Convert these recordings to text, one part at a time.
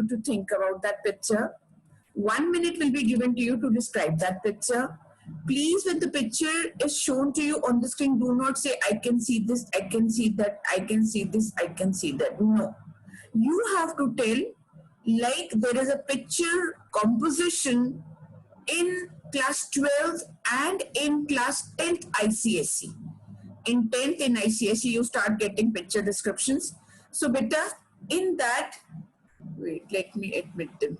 you to think about that picture. 1 minute will be given to you to describe that picture. Please, when the picture is shown to you on the screen, do not say, I can see this, I can see that, I can see this, I can see that. No. You have to tell, like there is a picture composition in class 12th and in class 10th ICSE. In 10th in ICSE, you start getting picture descriptions. So, beta, in that, wait, let me admit them.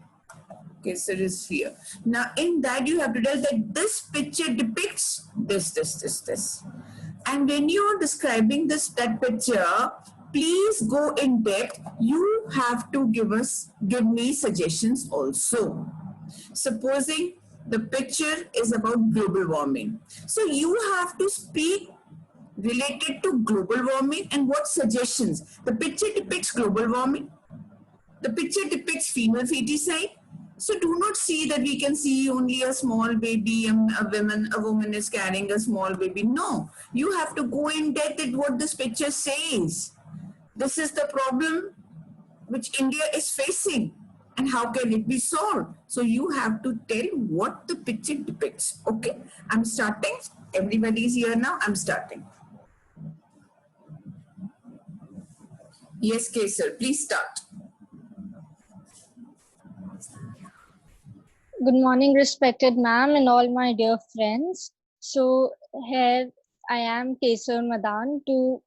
Kesar is here. Now, in that, you have to tell that this picture depicts this. And when you are describing that picture, please go in depth. You have to give me suggestions also. Supposing the picture is about global warming. So you have to speak related to global warming and what suggestions. The picture depicts global warming. The picture depicts female feticide. So do not see that we can see only a small baby, a woman is carrying a small baby. No, you have to go in depth at what this picture says. This is the problem which India is facing and how can it be solved. So you have to tell what the picture depicts. Okay, I'm starting. Everybody is here now. I'm starting. Yes, Kesar, please start. Good morning, respected ma'am and all my dear friends. So here I am, Kesar Madan, to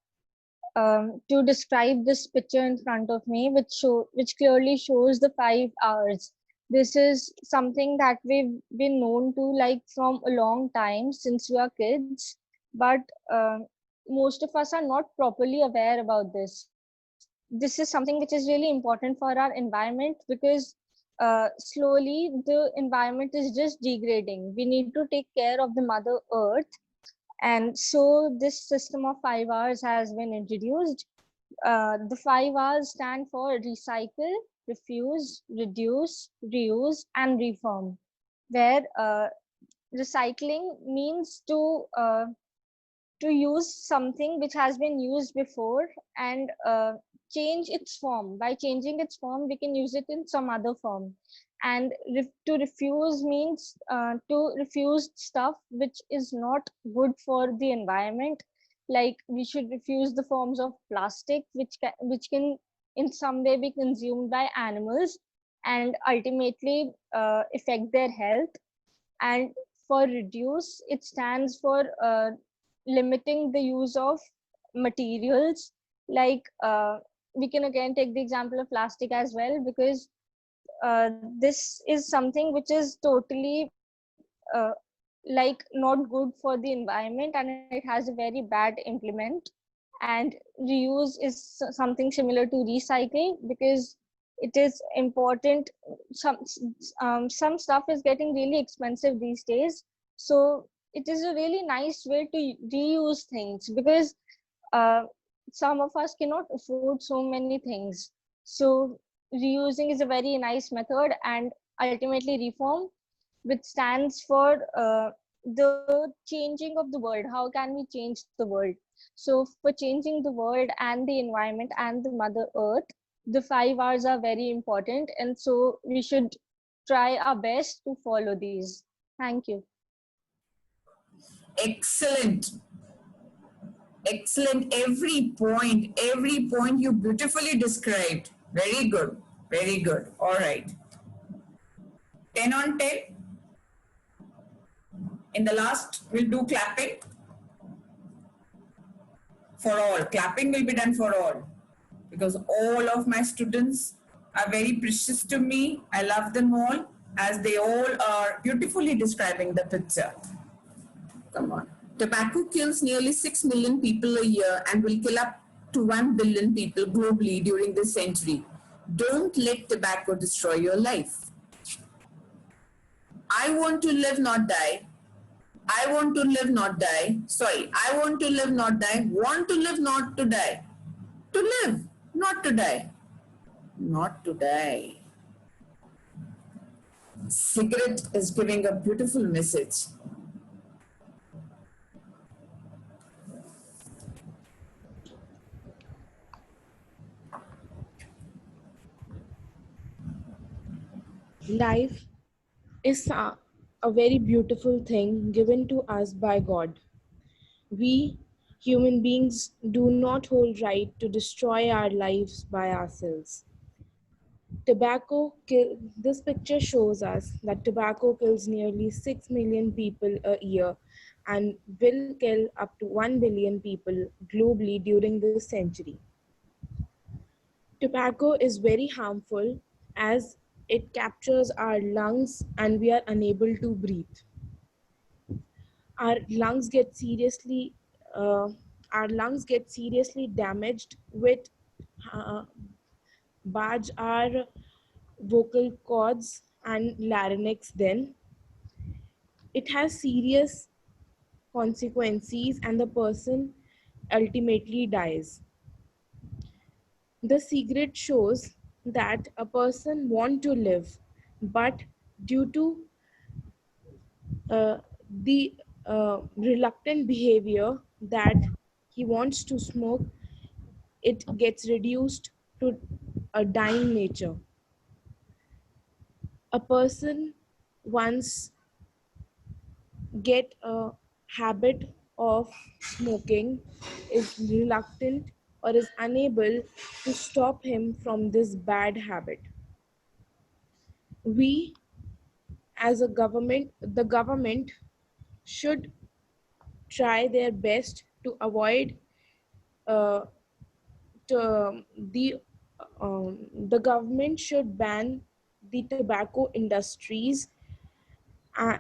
describe this picture in front of me, which clearly shows the 5 hours. This is something that we've been known to like from a long time since we are kids, but most of us are not properly aware about this. This is something which is really important for our environment because slowly the environment is just degrading. We need to take care of the Mother Earth. And so this system of 5 hours has been introduced. The 5 hours stand for recycle, refuse, reduce, reuse, and reform, where recycling means to use something which has been used before and change its form. By changing its form, we can use it in some other form. And to refuse means to refuse stuff which is not good for the environment. Like we should refuse the forms of plastic which can in some way be consumed by animals and ultimately affect their health. And for reduce, it stands for limiting the use of materials. Like we can again take the example of plastic as well, because this is something which is totally like not good for the environment, and it has a very bad implement. And reuse is something similar to recycle, because it is important. Some stuff is getting really expensive these days, so it is a really nice way to reuse things, because some of us cannot afford so many things. So reusing is a very nice method. And ultimately reform, which stands for the changing of the world. How can we change the world? So for changing the world and the environment and the Mother Earth, the 5 hours are very important, and so we should try our best to follow these. Thank you. Excellent. Excellent. Every point you beautifully described. Very good. Very good. All right. 10 on 10. In the last, we'll do clapping for all. Clapping will be done for all, because all of my students are very precious to me. I love them all, as they all are beautifully describing the picture. Come on. Tobacco kills nearly 6 million people a year and will kill up to 1 billion people globally during this century. Don't let tobacco destroy your life. I want to live, not die. I want to live, not die. Sorry, I want to live, not die. Want to live, not to die. To live, not to die. Not to die. Cigarette is giving a beautiful message. Life is a very beautiful thing given to us by God. We human beings do not hold right to destroy our lives by ourselves. This picture shows us that tobacco kills nearly 6 million people a year and will kill up to 1 billion people globally during this century. Tobacco is very harmful as it captures our lungs and we are unable to breathe. Our lungs get seriously uh, our lungs get seriously damaged with uh, barge our vocal cords and larynx. Then it has serious consequences and the person ultimately dies. The cigarette shows that a person want to live, but due to uh, the reluctant behavior that he wants to smoke, it gets reduced to a dying nature. A person once get a habit of smoking is reluctant or is unable to stop him from this bad habit. We as a government, the government should try their best to avoid uh, the the government should ban the tobacco industries. uh,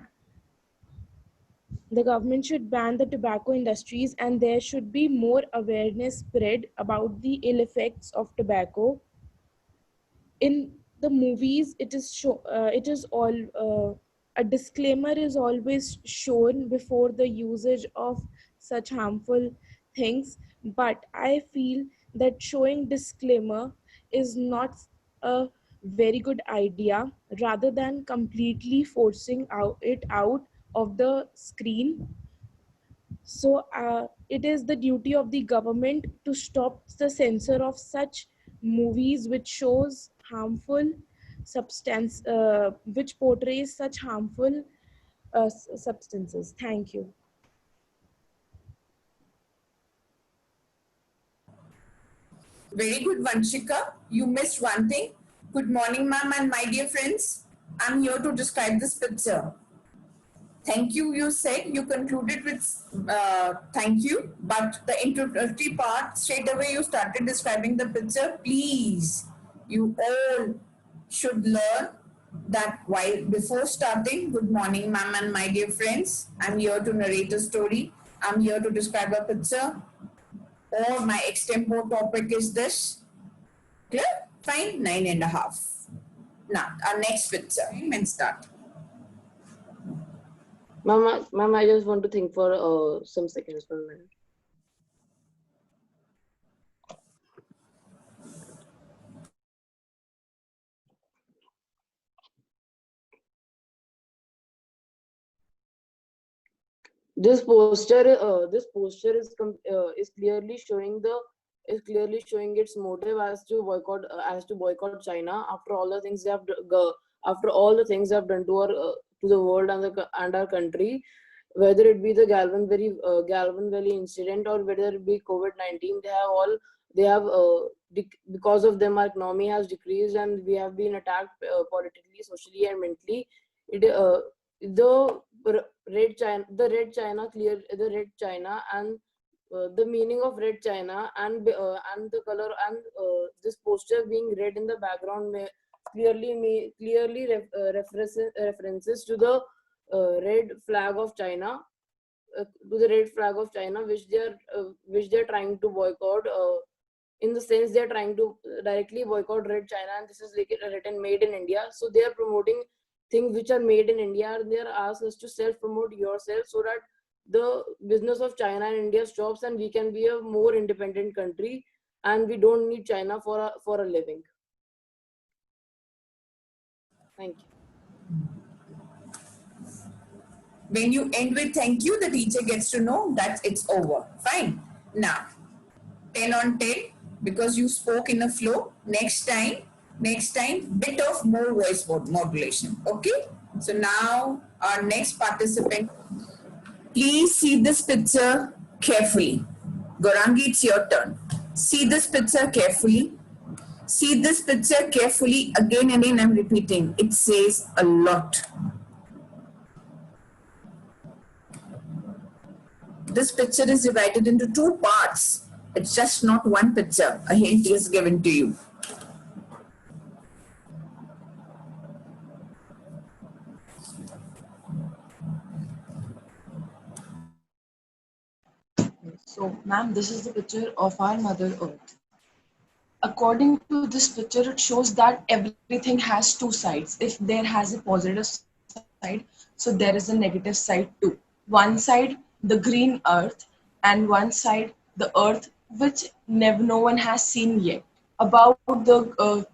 the government should ban the tobacco industries and there should be more awareness spread about the ill effects of tobacco. In the movies it is all a disclaimer is always shown before the usage of such harmful things, but I feel that showing disclaimer is not a very good idea rather than completely forcing it out of the screen. So it is the duty of the government to stop the censor of such movies which shows harmful substance, which portrays such harmful substances. Thank you. Very good, Vanshika. You missed one thing. Good morning, ma'am, and my dear friends. I'm here to describe this picture. Thank you, you said. You concluded with thank you, but the introductory part, straight away you started describing the picture. Please, you all should learn that while before starting, good morning, ma'am, and my dear friends. I'm here to narrate a story. I'm here to describe a picture, or my extempore topic is this. Clear? Fine, 9.5. Now, our next picture, and start. Mama, I just want to think for some seconds, 1 minute. This poster is clearly showing its motive as to boycott China after all the things they have after all the things they have done to our to the world and our country, whether it be the Galvin Valley incident or whether it be COVID-19. They have because of them our economy has decreased and we have been attacked politically, socially, and mentally. The the red China and the meaning of red China and the color and this poster being red in the background references to the red flag of China, which they are trying to boycott. In the sense they are trying to directly boycott red China, and this is like written made in India. So they are promoting things which are made in India, and they are asked us to self-promote yourself so that the business of China and India stops and we can be a more independent country and we don't need China for a living. Thank you. When you end with thank you, the teacher gets to know that it's over. Fine. Now, 10 on 10 because you spoke in a flow. Next time, Next time, bit of more voice modulation. Okay. So now our next participant. Please see this picture carefully. Gorangi, it's your turn. See this picture carefully. See this picture carefully. Again and again, I'm repeating. It says a lot. This picture is divided into two parts. It's just not one picture. A hint is given to you. So, ma'am, this is the picture of our Mother Earth. According to this picture, it shows that everything has two sides. If there has a positive side, so there is a negative side too. One side, the green earth, and one side, the earth, which no one has seen yet. About the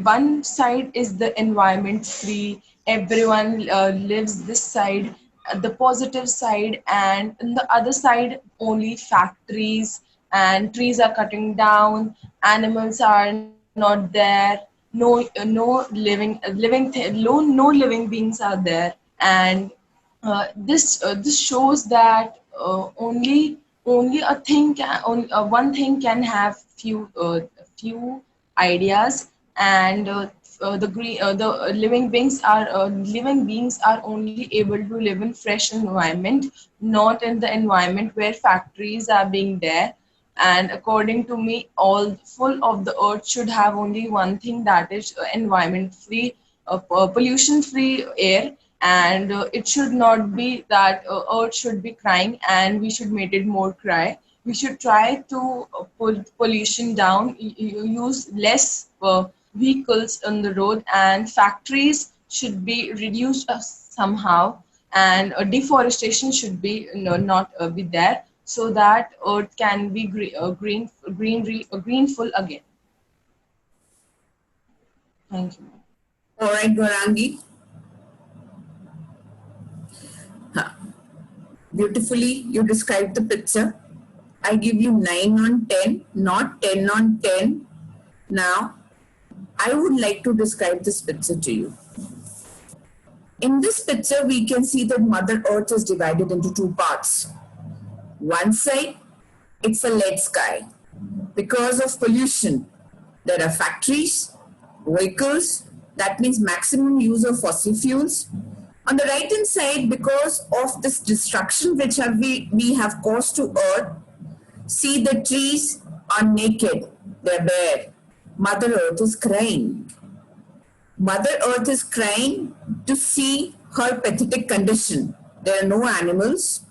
one side is the environment free, everyone lives this side, the positive side, and in the other side only factories and trees are cutting down, animals are not there, no no living beings are there. And this shows that only one thing can have few ideas. And the living beings are only able to live in fresh environment, not in the environment where factories are being there. And according to me, all full of the earth should have only one thing, that is environment free, pollution free air. And it should not be that earth should be crying and we should make it more cry. We should try to pull pollution down, use less vehicles on the road, and factories should be reduced somehow. And deforestation should be not be there, so that earth can be greenful again. Thank you. All right, Gorangi. Beautifully, you described the picture. I give you 9 on 10, not 10 on 10. Now, I would like to describe this picture to you. In this picture, we can see that Mother Earth is divided into two parts. One side, it's a lead sky. Because of pollution, there are factories, vehicles, that means maximum use of fossil fuels. On the right hand side, because of this destruction which we have caused to Earth, see the trees are naked, they're bare. Mother Earth is crying. Mother Earth is crying to see her pathetic condition. There are no animals.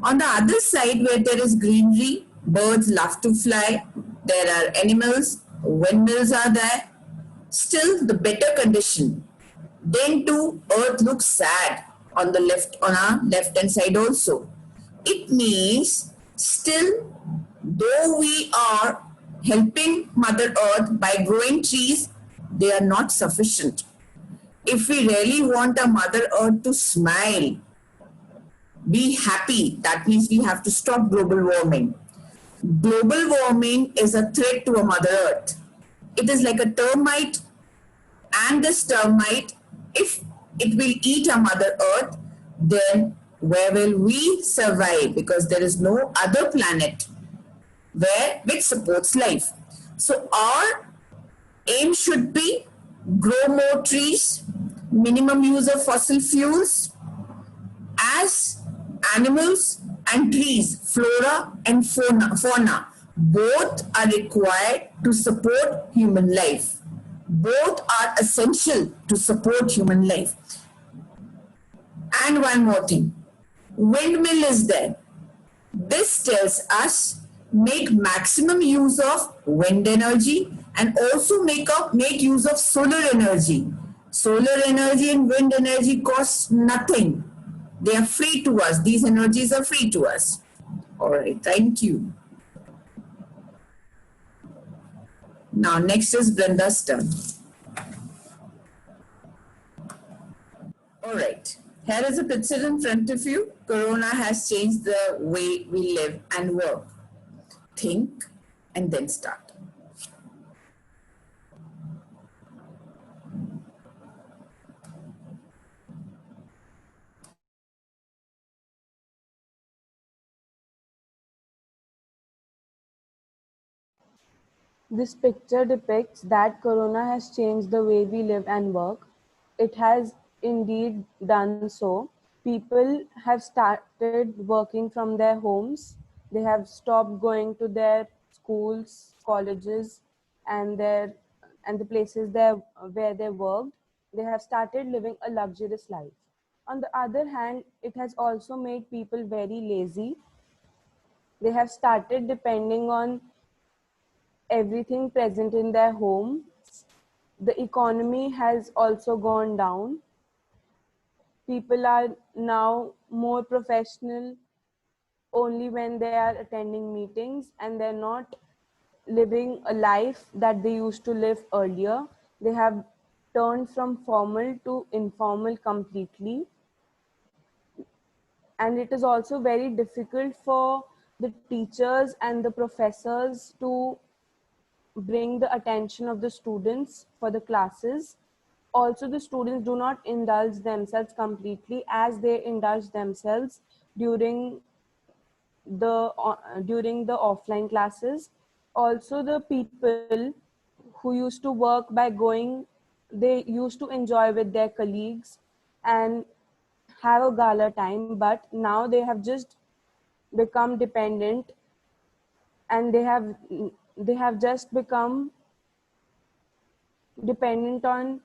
On the other side, where there is greenery, birds love to fly, there are animals, windmills are there. Still, the better condition. Then too, Earth looks sad on our left hand side also. It means still, though we are helping Mother Earth by growing trees, they are not sufficient. If we really want our Mother Earth to smile, be happy, that means we have to stop global warming. Global warming is a threat to our Mother Earth. It is like a termite, and this termite, if it will eat our Mother Earth, then where will we survive? Because there is no other planet which supports life. So our aim should be grow more trees, minimum use of fossil fuels, as animals and trees, flora and fauna, both are required to support human life. Both are essential to support human life. And one more thing, windmill is there. This tells us make maximum use of wind energy and also make use of solar energy. Solar energy and wind energy cost nothing. They are free to us. These energies are free to us. All right, thank you. Now, next is Brinda's turn. All right, here is a picture in front of you. Corona has changed the way we live and work. Think and then start. This picture depicts that Corona has changed the way we live and work. It has indeed done so. People have started working from their homes. They have stopped going to their schools, colleges, and the places where they worked. They have started living a luxurious life. On the other hand, it has also made people very lazy. They have started depending on everything present in their home. The economy has also gone down. People are now more professional only when they are attending meetings, and they're not living a life that they used to live earlier. They have turned from formal to informal completely. And it is also very difficult for the teachers and the professors to bring the attention of the students for the classes. Also, the students do not indulge themselves completely as they indulge themselves during the offline classes. Also, the people who used to work by going, they used to enjoy with their colleagues and have a gala time, but now they have just become dependent, and they have just become dependent on,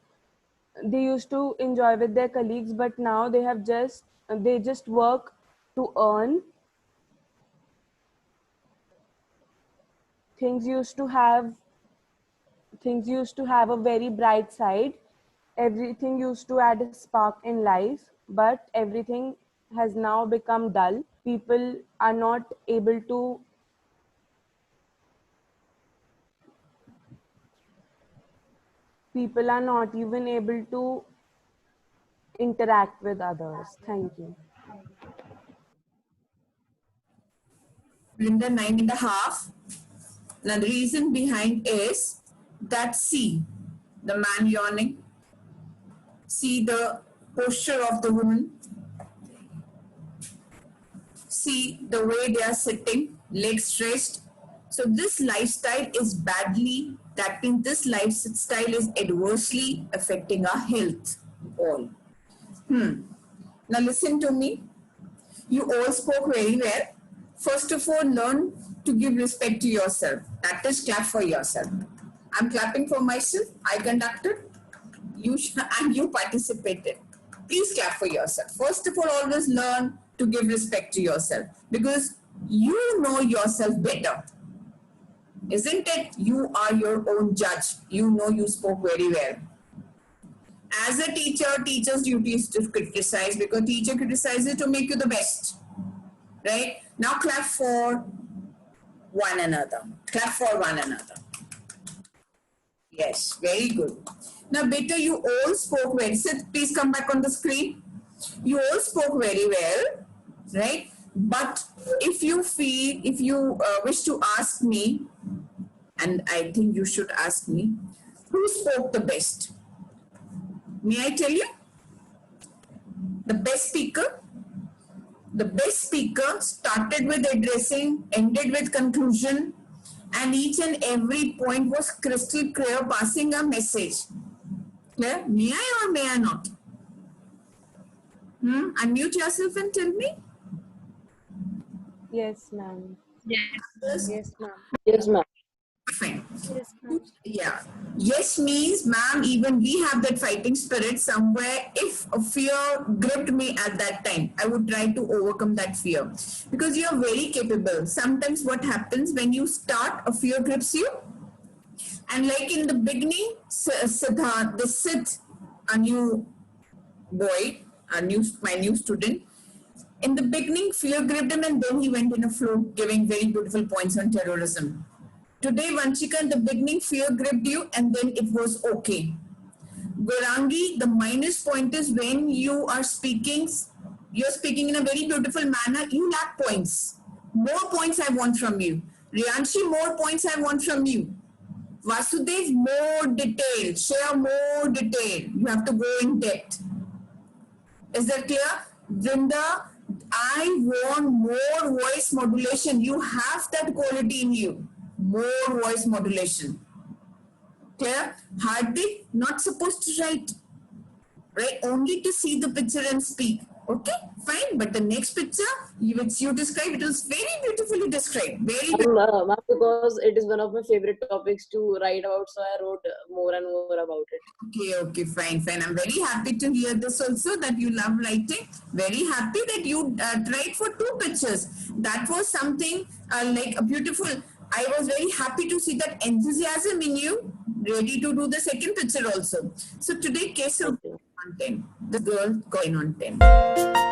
they used to enjoy with their colleagues, but now they just work to earn. things used to have things used to have a very bright side. Everything used to add a spark in life, but everything has now become dull. People are not able to people are not even able to interact with others. Thank you. Linda, 9.5. Now the reason behind is that see the man yawning, see the posture of the woman, see the way they are sitting, legs stretched. So this lifestyle is badly, that means this lifestyle is adversely affecting our health all. Now listen to me. You all spoke very well. First of all, learn to give respect to yourself. That is, clap for yourself. I'm clapping for myself. I conducted. And you participated. Please clap for yourself. First of all, always learn to give respect to yourself, because you know yourself better. Isn't it? You are your own judge. You know you spoke very well. As a teacher, teacher's duty is to criticize, because teacher criticizes to make you the best. Right? Now clap for one another. Clap for one another. Yes, very good. Now, beta, you all spoke well. Sid, please come back on the screen. You all spoke very well, right? But if you wish to ask me, and I think you should ask me, who spoke the best? May I tell you? The best speaker? The best speaker started with addressing, ended with conclusion, and each and every point was crystal clear, passing a message. Clear? May I or may I not? Unmute yourself and tell me. Yes, ma'am. Yes. Yes, ma'am. Yes, ma'am. Fine. Yes, ma'am. Yeah. Yes means, ma'am, even we have that fighting spirit somewhere. If a fear gripped me at that time, I would try to overcome that fear, because you are very capable. Sometimes what happens when you start, a fear grips you. And like in the beginning, Siddharth, the Sid, a new boy, my new student, in the beginning, fear gripped him, and then he went in a flow, giving very beautiful points on terrorism. Today, Vanchika, in the beginning, fear gripped you, and then it was okay. Gorangi, the minus point is when you are speaking, you're speaking in a very beautiful manner, you lack points. More points I want from you. Riyanshi, more points I want from you. Vasudev, more detail. Share more detail. You have to go in depth. Is that clear? Vrinda, I want more voice modulation. You have that quality in you. More voice modulation. Clear? Hardly not supposed to write. Right? Only to see the picture and speak. Okay, fine. But the next picture, which you described, it was very beautifully described. Very beautiful. Ma'am, because it is one of my favorite topics to write about, so I wrote more and more about it. Okay, fine. I'm very happy to hear this also, that you love writing. Very happy that you tried for 2 pictures. That was something like a beautiful. I was very happy to see that enthusiasm in you, ready to do the second picture also. So today, Kesar Thank you. on 10. The girl got in on 10.